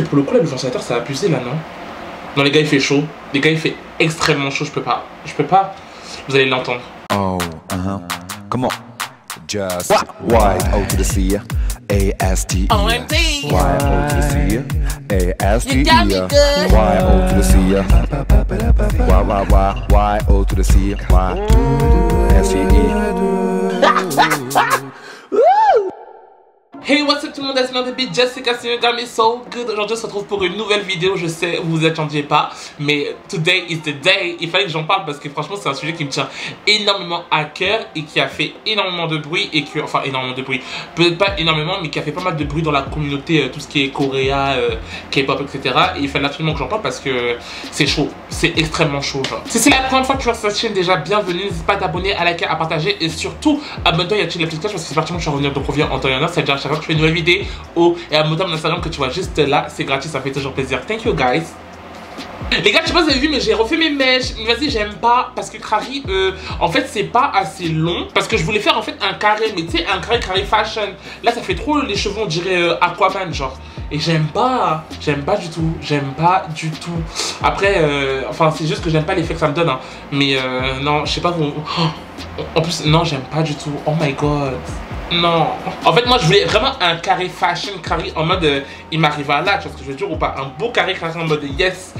que pour le coup, là, le ventilateur, ça a abusé là, non? Non, les gars, il fait chaud. Les gars, il fait extrêmement chaud. Je peux pas. Je peux pas. Vous allez l'entendre. Oh, come on. Just Y-O to the C, A-S-T-E. OMG. Y-O to the C, A-S-T-E. You got me good. Y-O to the C, Y-O to the C, Y-S-T-E. Hey, what's up tout le monde, c'est Baby Jessica, c'est your girl, so good. Aujourd'hui, on se retrouve pour une nouvelle vidéo. Je sais, vous vous attendiez pas, mais today is the day. Il fallait que j'en parle parce que franchement, c'est un sujet qui me tient énormément à cœur et qui a fait énormément de bruit et que, enfin, énormément de bruit, peut-être pas énormément, mais qui a fait pas mal de bruit dans la communauté, tout ce qui est coréen, K-pop, etc. Et il fallait absolument que j'en parle parce que c'est chaud, c'est extrêmement chaud, genre. Si c'est la première fois que tu vois cette chaîne, déjà bienvenue, n'hésite pas à t'abonner, à liker, à partager et surtout abonne-toi et active la petite cloche parce que c'est parti, moi je suis revenir donc revient en temps et en heure, c'est déjà à chaque fois que je fais une nouvelle vidéo et abonne-toi à mon Instagram que tu vois juste là, c'est gratuit, ça fait toujours plaisir. Thank you guys. Les gars, je sais pas si vous avez vu, mais j'ai refait mes mèches. Vas-y, j'aime pas parce que Crary, en fait, c'est pas assez long. Parce que je voulais faire en fait un carré, mais tu sais, un carré fashion. Là, ça fait trop les cheveux, on dirait Aquaman, genre. Et j'aime pas du tout, j'aime pas du tout. Après, enfin, c'est juste que j'aime pas l'effet que ça me donne. Hein. Mais non, je sais pas vous. En plus, non, j'aime pas du tout. Oh my god. Non. En fait, moi, je voulais vraiment un carré fashion, carré en mode il m'arrive à là, tu vois ce que je veux dire ou pas? Un beau carré en mode yes.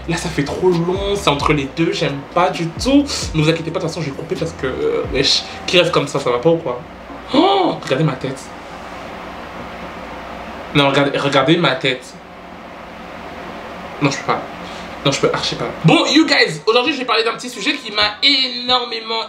Là, ça fait trop long, c'est entre les deux, j'aime pas du tout. Ne vous inquiétez pas, de toute façon, je vais couper parce que, wesh, qui reste comme ça va pas ou quoi? Oh, regardez ma tête. Non, regardez ma tête. Non, je peux pas. Non, je peux archi pas. Bon, you guys, aujourd'hui, je vais parler d'un petit sujet qui m'a énormément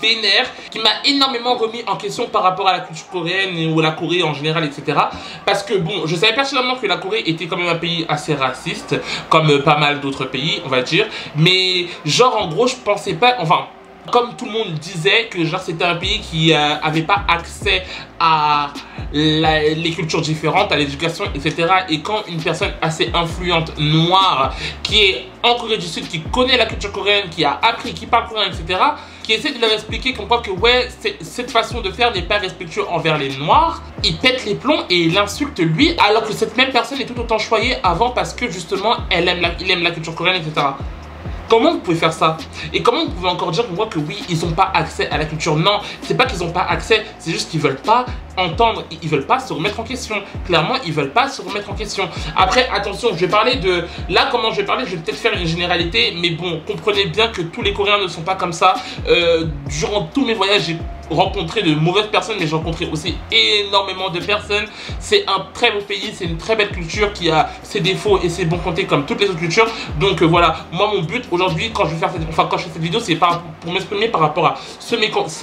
vénère, qui m'a énormément remis en question par rapport à la culture coréenne ou la Corée en général, etc. Parce que, bon, je savais personnellement que la Corée était quand même un pays assez raciste, comme pas mal d'autres pays, on va dire. Mais, genre, en gros, je pensais pas, enfin, comme tout le monde disait que genre c'était un pays qui avait pas accès à les cultures différentes, à l'éducation, etc. Et quand une personne assez influente noire qui est en Corée du Sud, qui connaît la culture coréenne, qui a appris, qui parle coréen, etc., qui essaie de leur expliquer comme quoi que ouais, cette façon de faire n'est pas respectueuse envers les noirs, il pète les plombs et il insulte lui, alors que cette même personne est tout autant choyée avant parce que justement il aime la culture coréenne, etc. Comment vous pouvez faire ça? Et comment vous pouvez encore dire pour moi que oui, ils n'ont pas accès à la culture? Non, c'est pas qu'ils n'ont pas accès, c'est juste qu'ils veulent pas entendre, ils veulent pas se remettre en question. Clairement, ils veulent pas se remettre en question. Après, attention, je vais parler de... Là, comment je vais parler? Je vais peut-être faire une généralité, mais bon, comprenez bien que tous les Coréens ne sont pas comme ça. Durant tous mes voyages, j'ai rencontré de mauvaises personnes, mais j'ai rencontré aussi énormément de personnes. C'est un très beau pays, c'est une très belle culture qui a ses défauts et ses bons côtés comme toutes les autres cultures. Donc voilà, moi mon but aujourd'hui, quand je vais faire quand je fais cette vidéo, c'est pour m'exprimer par rapport à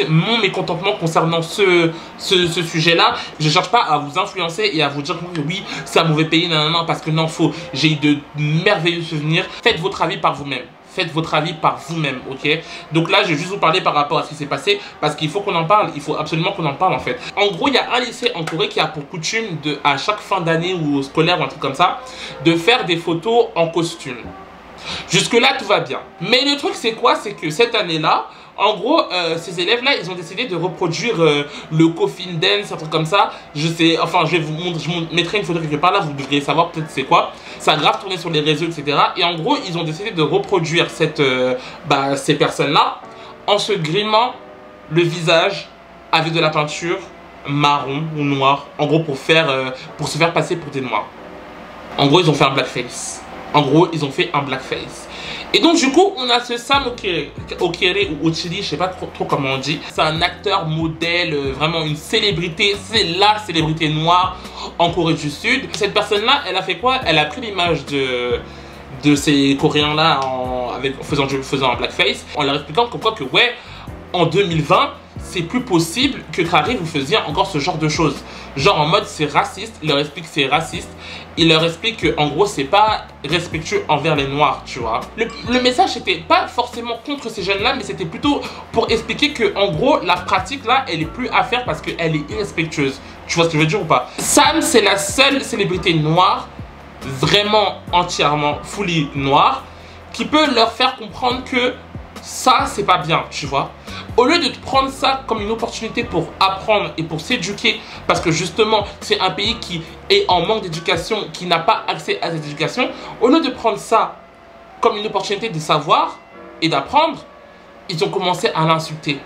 mon mécontentement concernant ce sujet-là. Je cherche pas à vous influencer et à vous dire que oui, c'est un mauvais pays, non, parce que non, j'ai eu de merveilleux souvenirs. Faites votre avis par vous-même. Faites votre avis par vous-même, ok? Donc là, je vais juste vous parler par rapport à ce qui s'est passé parce qu'il faut qu'on en parle. Il faut absolument qu'on en parle en fait. En gros, il y a un lycée en Corée qui a pour coutume à chaque fin d'année ou scolaire ou un truc comme ça, de faire des photos en costume. Jusque-là, tout va bien. Mais le truc, c'est quoi? C'est que cette année-là, en gros, ces élèves-là, ils ont décidé de reproduire le coffin dance, un truc comme ça. Je sais, enfin, je vous mettrai une photo quelque part là, vous devriez savoir peut-être c'est quoi. Ça a grave tourné sur les réseaux, etc. Et en gros, ils ont décidé de reproduire ces personnes-là en se grimant le visage avec de la peinture marron ou noire. En gros, pour se faire passer pour des noirs. En gros, ils ont fait un blackface. En gros, ils ont fait un blackface. Et donc du coup, on a ce Sam Okere ou Ochiri, je sais pas trop comment on dit. C'est un acteur modèle, vraiment une célébrité, c'est la célébrité noire en Corée du Sud. Cette personne-là, elle a fait quoi? Elle a pris l'image de ces Coréens-là faisant un blackface, en leur expliquant comme quoi que ouais, en 2020, c'est plus possible que Crary vous faisiez encore ce genre de choses. Genre en mode c'est raciste, il leur explique que c'est raciste. Il leur explique que en gros c'est pas respectueux envers les noirs, tu vois. Le message c'était pas forcément contre ces jeunes là, mais c'était plutôt pour expliquer que en gros la pratique là elle est plus à faire parce qu'elle est irrespectueuse. Tu vois ce que je veux dire ou pas? Sam c'est la seule célébrité noire, vraiment entièrement fully noire, qui peut leur faire comprendre que ça c'est pas bien, tu vois. Au lieu de prendre ça comme une opportunité pour apprendre et pour s'éduquer, parce que justement, c'est un pays qui est en manque d'éducation, qui n'a pas accès à cette éducation, au lieu de prendre ça comme une opportunité de savoir et d'apprendre, ils ont commencé à l'insulter.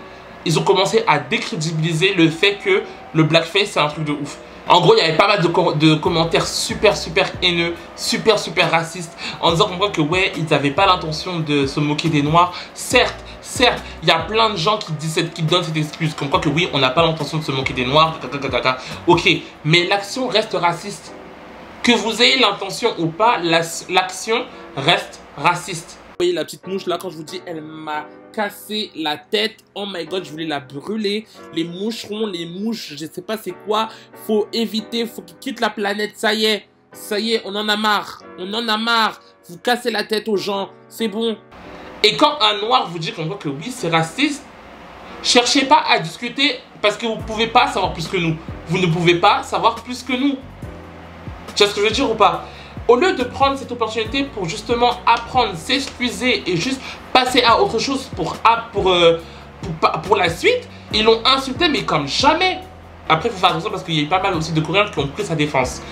Ils ont commencé à décrédibiliser le fait que le blackface, c'est un truc de ouf. En gros, il y avait pas mal de commentaires super haineux, super racistes, en disant que ouais, ils n'avaient pas l'intention de se moquer des Noirs. Certes, il y a plein de gens qui donnent cette excuse, comme quoi que oui, on n'a pas l'intention de se moquer des Noirs, ok, mais l'action reste raciste. Que vous ayez l'intention ou pas, l'action reste raciste. Vous voyez la petite mouche là, quand je vous dis, elle m'a cassé la tête. Oh my god, je voulais la brûler. Les moucherons, les mouches, je sais pas c'est quoi. Faut éviter, faut qu'ils quittent la planète. Ça y est, on en a marre. On en a marre. Vous cassez la tête aux gens, c'est bon. Et quand un noir vous dit qu'on voit que oui, c'est raciste, cherchez pas à discuter parce que vous pouvez pas savoir plus que nous. Vous ne pouvez pas savoir plus que nous. Tu vois ce que je veux dire ou pas? Au lieu de prendre cette opportunité pour justement apprendre, s'excuser et juste passer à autre chose pour la suite, ils l'ont insulté mais comme jamais. Après, il faut faire attention parce qu'il y a eu pas mal aussi de Coréens qui ont pris sa défense.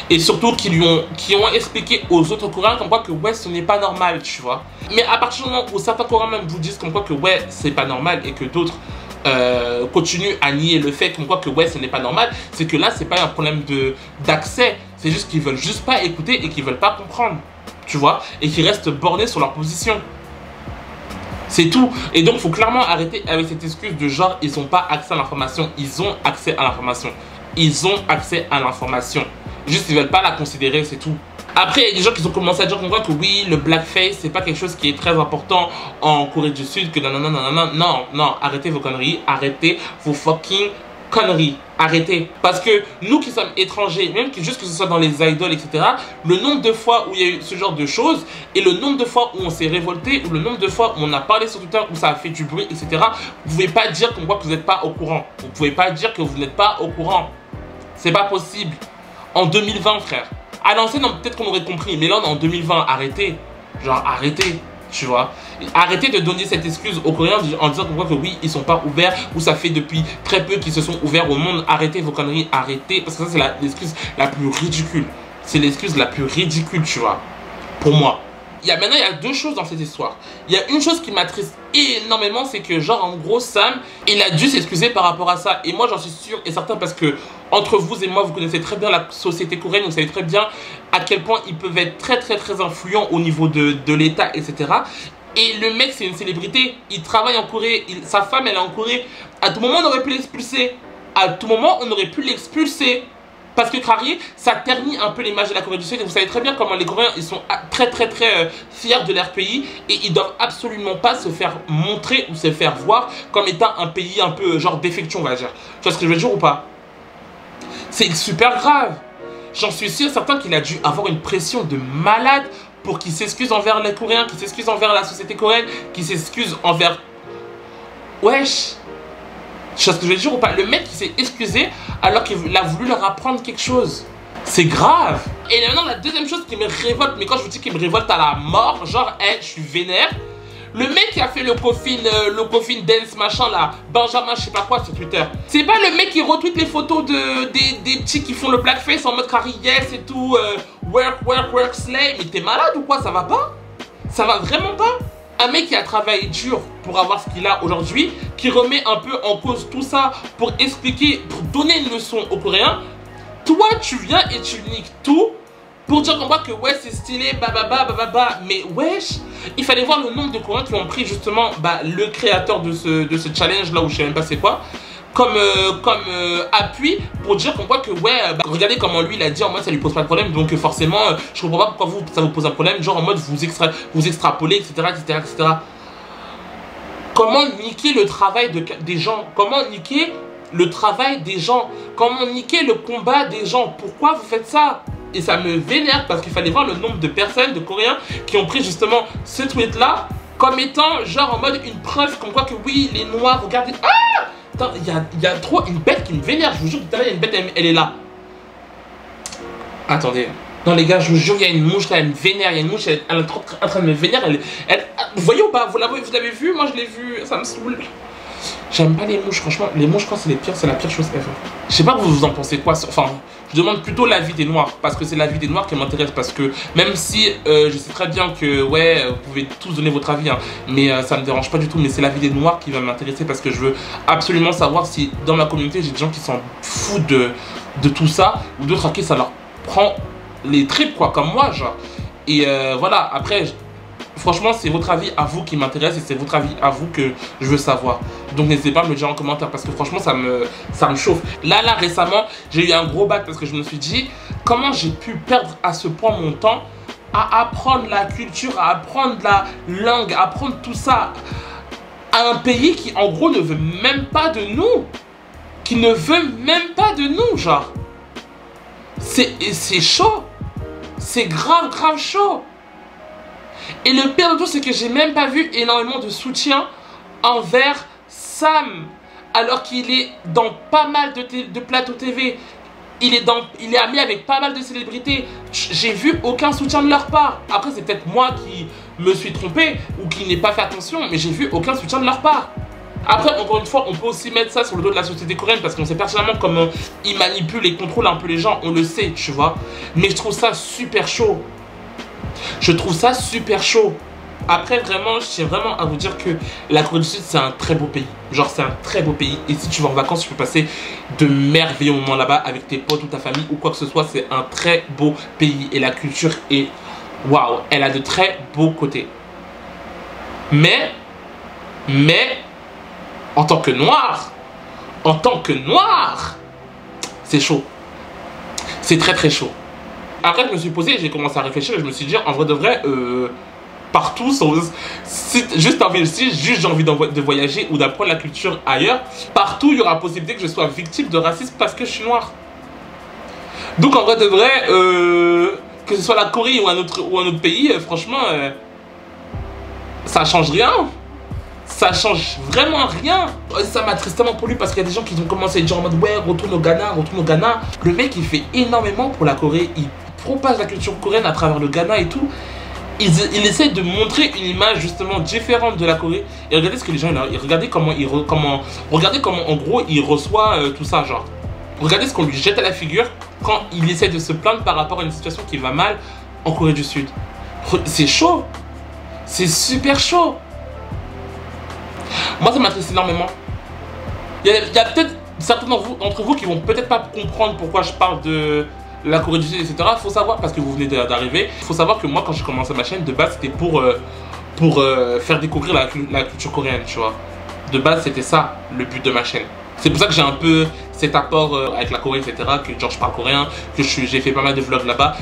Et surtout qui ont expliqué aux autres Coréens comme quoi que ouais, ce n'est pas normal, tu vois. Mais à partir du moment où certains Coréens même vous disent comme quoi que ouais, c'est pas normal et que d'autres continuent à nier le fait comme quoi que ouais, ce n'est pas normal, c'est que là, c'est pas un problème d'accès. C'est juste qu'ils veulent juste pas écouter et qu'ils veulent pas comprendre, tu vois, et qu'ils restent bornés sur leur position. C'est tout. Et donc, il faut clairement arrêter avec cette excuse de genre, ils n'ont pas accès à l'information. Ils ont accès à l'information. Ils ont accès à l'information. Juste, ils veulent pas la considérer, c'est tout. Après, il y a des gens qui ont commencé à dire que oui, le blackface, c'est pas quelque chose qui est très important en Corée du Sud, que non, arrêtez vos conneries, arrêtez vos fucking conneries, arrêtez. Parce que nous qui sommes étrangers, même juste que ce soit dans les idoles, etc., le nombre de fois où il y a eu ce genre de choses, et le nombre de fois où on s'est révolté, ou le nombre de fois où on a parlé sur Twitter, où ça a fait du bruit, etc., vous pouvez pas dire que vous n'êtes pas au courant. Vous pouvez pas dire que vous n'êtes pas au courant. C'est pas possible. En 2020, frère. À l'ancienne, peut-être qu'on aurait compris, mais là, on est en 2020, arrêtez. Genre, arrêtez, tu vois. Arrêtez de donner cette excuse aux Coréens en disant que oui, ils sont pas ouverts, ou ça fait depuis très peu qu'ils se sont ouverts au monde. Arrêtez vos conneries, arrêtez. Parce que ça, c'est l'excuse la plus ridicule. C'est l'excuse la plus ridicule, tu vois. Pour moi. Maintenant, il y a deux choses dans cette histoire. Il y a une chose qui m'attriste énormément, c'est que genre en gros Sam, il a dû s'excuser par rapport à ça. Et moi j'en suis sûr et certain parce que entre vous et moi, vous connaissez très bien la société coréenne, vous savez très bien à quel point ils peuvent être très influents au niveau de l'État, etc. Et le mec c'est une célébrité, il travaille en Corée, sa femme elle est en Corée. À tout moment on aurait pu l'expulser. À tout moment on aurait pu l'expulser. Parce que Carrier, ça ternit un peu l'image de la Corée du Sud. Et vous savez très bien comment les Coréens, ils sont très fiers de leur pays. Et ils doivent absolument pas se faire montrer ou se faire voir comme étant un pays un peu genre défectueux, on va dire. Tu vois ce que je veux dire ou pas? C'est super grave. J'en suis sûr certain qu'il a dû avoir une pression de malade pour qu'il s'excuse envers les Coréens, qu'il s'excuse envers la société coréenne, qu'il s'excuse envers... Wesh. Tu vois ce que je veux dire ou pas? Le mec qui s'est excusé alors qu'il a voulu leur apprendre quelque chose. C'est grave. Et maintenant la deuxième chose qui me révolte, mais quand je vous dis qu'il me révolte à la mort, genre je suis vénère. Le mec qui a fait le coffin dance machin là, Benjamin je sais pas quoi sur Twitter. C'est pas le mec qui retweet les photos des petits qui font le blackface en mode carry yes et tout, work slay. Mais t'es malade ou quoi? Ça va pas? Ça va vraiment pas? Un mec qui a travaillé dur pour avoir ce qu'il a aujourd'hui, qui remet un peu en cause tout ça pour expliquer, pour donner une leçon aux Coréens. Toi, tu viens et tu niques tout pour dire qu'on voit que ouais, c'est stylé, mais wesh, il fallait voir le nombre de Coréens qui ont pris justement le créateur de ce challenge là où je sais même pas c'est quoi. Comme appui pour dire qu'on voit que ouais, regardez comment lui il a dit en mode ça lui pose pas de problème, donc forcément je comprends pas pourquoi ça vous pose un problème, genre en mode vous extrapolez, etc. Comment niquer le travail des gens? Comment niquer le travail des gens? Comment niquer le combat des gens? Pourquoi vous faites ça? Et ça me vénère parce qu'il fallait voir le nombre de personnes, de Coréens qui ont pris justement ce tweet là comme étant genre en mode une preuve comme quoi que oui, les noirs, regardez, il y a trop une bête qui me vénère, je vous jure, tout à l'heure il y a une bête, elle est là. Attendez. Non les gars, je vous jure, il y a une mouche là, elle me vénère, il y a une mouche, elle est en train de me vénère, vous voyez ou pas? Vous l'avez vu? Moi je l'ai vu, ça me saoule. J'aime pas les mouches, franchement. Les mouches, je crois que c'est la pire chose ever. Je sais pas vous en pensez quoi. Enfin, je demande plutôt l'avis des noirs. Parce que c'est l'avis des noirs qui m'intéresse. Parce que même si je sais très bien que, ouais, vous pouvez tous donner votre avis. Hein, mais ça me dérange pas du tout. Mais c'est l'avis des noirs qui va m'intéresser. Parce que je veux absolument savoir si dans ma communauté, j'ai des gens qui s'en foutent de tout ça. Ou d'autres à qui ça leur prend les tripes, quoi. Comme moi, genre. Et voilà, après... Franchement, c'est votre avis à vous qui m'intéresse et c'est votre avis à vous que je veux savoir. Donc n'hésitez pas à me le dire en commentaire parce que franchement, ça me chauffe. Là, récemment, j'ai eu un gros bac parce que je me suis dit comment j'ai pu perdre à ce point mon temps à apprendre la culture, à apprendre la langue, à apprendre tout ça à un pays qui, en gros, ne veut même pas de nous. Qui ne veut même pas de nous, genre. C'est chaud. C'est grave chaud. Et le pire de tout, c'est que j'ai même pas vu énormément de soutien envers Sam. Alors qu'il est dans pas mal de plateaux TV. Il est ami avec pas mal de célébrités. J'ai vu aucun soutien de leur part. Après, c'est peut-être moi qui me suis trompé ou qui n'ai pas fait attention. Mais j'ai vu aucun soutien de leur part. Après, encore une fois, on peut aussi mettre ça sur le dos de la société coréenne parce qu'on sait pertinemment comment ils manipulent et contrôlent un peu les gens. On le sait, tu vois. Mais je trouve ça super chaud. Je trouve ça super chaud. Après, vraiment, je tiens vraiment à vous dire que la Corée du Sud, c'est un très beau pays. Genre, c'est un très beau pays. Et si tu vas en vacances, tu peux passer de merveilleux moments là-bas avec tes potes ou ta famille ou quoi que ce soit. C'est un très beau pays. Et la culture est... Waouh, elle a de très beaux côtés. Mais, en tant que noir, c'est chaud. C'est très chaud. Après, je me suis posé, j'ai commencé à réfléchir et je me suis dit, en vrai de vrai, partout, si juste j'ai envie de voyager ou d'apprendre la culture ailleurs, partout, il y aura possibilité que je sois victime de racisme parce que je suis noir. Donc, en vrai de vrai, que ce soit la Corée ou un autre pays, franchement, ça change rien. Ça change vraiment rien. Ça m'a tristement pour lui parce qu'il y a des gens qui ont commencé à dire en mode ouais, retourne au Ghana. Le mec, il fait énormément pour la Corée. Il propage la culture coréenne à travers le Ghana et tout. Il essaie de montrer une image justement différente de la Corée. Et regardez ce que les gens, regardez comment en gros il reçoit tout ça, genre. Regardez ce qu'on lui jette à la figure quand il essaie de se plaindre par rapport à une situation qui va mal en Corée du Sud. C'est chaud. C'est super chaud. Moi, ça m'attriste énormément. Il y a peut-être certains d'entre vous qui vont peut-être pas comprendre pourquoi je parle de la Corée du Sud, etc. Il faut savoir, parce que vous venez d'arriver, il faut savoir que moi, quand j'ai commencé ma chaîne, de base, c'était pour faire découvrir la culture coréenne, tu vois. De base, c'était ça, le but de ma chaîne. C'est pour ça que j'ai un peu cet apport avec la Corée, etc. Que genre, je parle coréen, que j'ai fait pas mal de vlogs là-bas.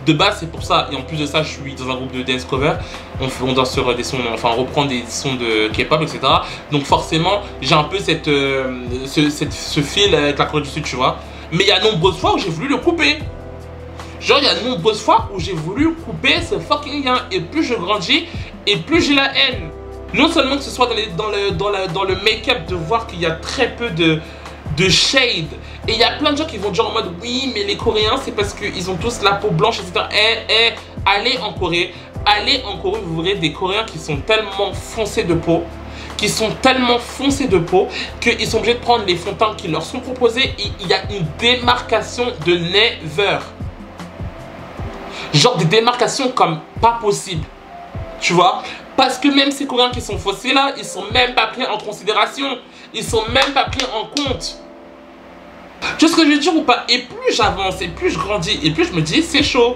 De base, c'est pour ça. Et en plus de ça, je suis dans un groupe de dance cover. On danse sur des sons, enfin, on reprend des sons de K-pop, etc. Donc forcément, j'ai un peu ce fil avec la Corée du Sud, tu vois. Mais il y a de nombreuses fois où j'ai voulu le couper. Genre, il y a de nombreuses fois où j'ai voulu couper ce fucking lien. Et plus je grandis, et plus j'ai la haine. Non seulement que ce soit dans le make-up, de voir qu'il y a très peu de shade. Et il y a plein de gens qui vont dire en mode oui, mais les Coréens, c'est parce qu'ils ont tous la peau blanche, etc. Allez en Corée, vous verrez des Coréens qui sont tellement foncés de peau, qu'ils sont obligés de prendre les fonds de teint qui leur sont proposés. Et il y a une démarcation de never. Genre des démarcations comme pas possible. Tu vois? Parce que même ces Coréens qui sont faussés là, ils sont même pas pris en considération. Ils sont même pas pris en compte. Tu vois ce que je veux dire ou pas? Et plus j'avance, et plus je grandis, et plus je me dis c'est chaud.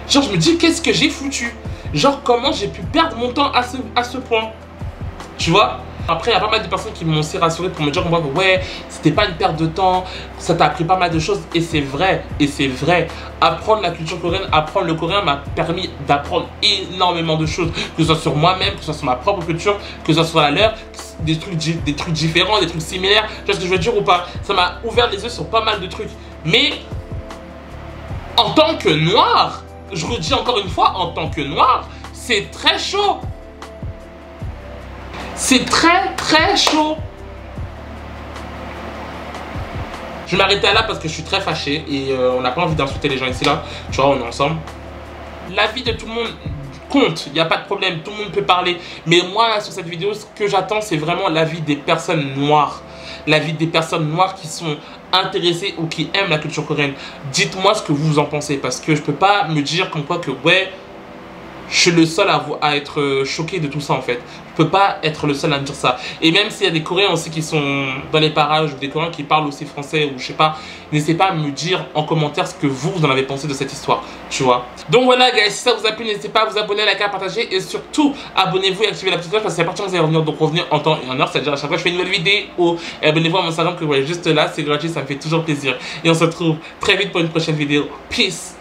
Genre je me dis qu'est-ce que j'ai foutu? Genre comment j'ai pu perdre mon temps à ce point? Tu vois? Après il y a pas mal de personnes qui m'ont aussi rassuré pour me dire ouais, c'était pas une perte de temps, ça t'a appris pas mal de choses. Et c'est vrai, apprendre la culture coréenne, apprendre le coréen m'a permis d'apprendre énormément de choses. Que ce soit sur moi-même, que ce soit sur ma propre culture, que ce soit sur la leur, des trucs différents, des trucs similaires. Tu vois ce que je veux dire ou pas? Ça m'a ouvert les yeux sur pas mal de trucs. Mais en tant que noir, je redis encore une fois, en tant que noir, c'est très chaud. C'est très chaud. Je vais m'arrêter là parce que je suis très fâché et on n'a pas envie d'insulter les gens ici là. Tu vois, on est ensemble. L'avis de tout le monde compte, il n'y a pas de problème, tout le monde peut parler. Mais moi, là, sur cette vidéo, ce que j'attends, c'est vraiment l'avis des personnes noires. L'avis des personnes noires qui sont intéressées ou qui aiment la culture coréenne. Dites-moi ce que vous en pensez, parce que je peux pas me dire comme quoi que, ouais, je suis le seul à être choqué de tout ça en fait. Je peux pas être le seul à me dire ça. Et même s'il y a des Coréens aussi qui sont dans les parages ou des Coréens qui parlent aussi français ou je sais pas, n'hésitez pas à me dire en commentaire ce que vous en avez pensé de cette histoire, tu vois. Donc voilà guys, si ça vous a plu, n'hésitez pas à vous abonner, à liker, à partager et surtout abonnez-vous et activez la petite cloche parce que c'est important que vous allez revenir, donc revenir en temps et en heure, c'est-à-dire à chaque fois que je fais une nouvelle vidéo. Et abonnez-vous à mon Instagram que vous voyez juste là, c'est gratuit, ça me fait toujours plaisir. Et on se retrouve très vite pour une prochaine vidéo. Peace.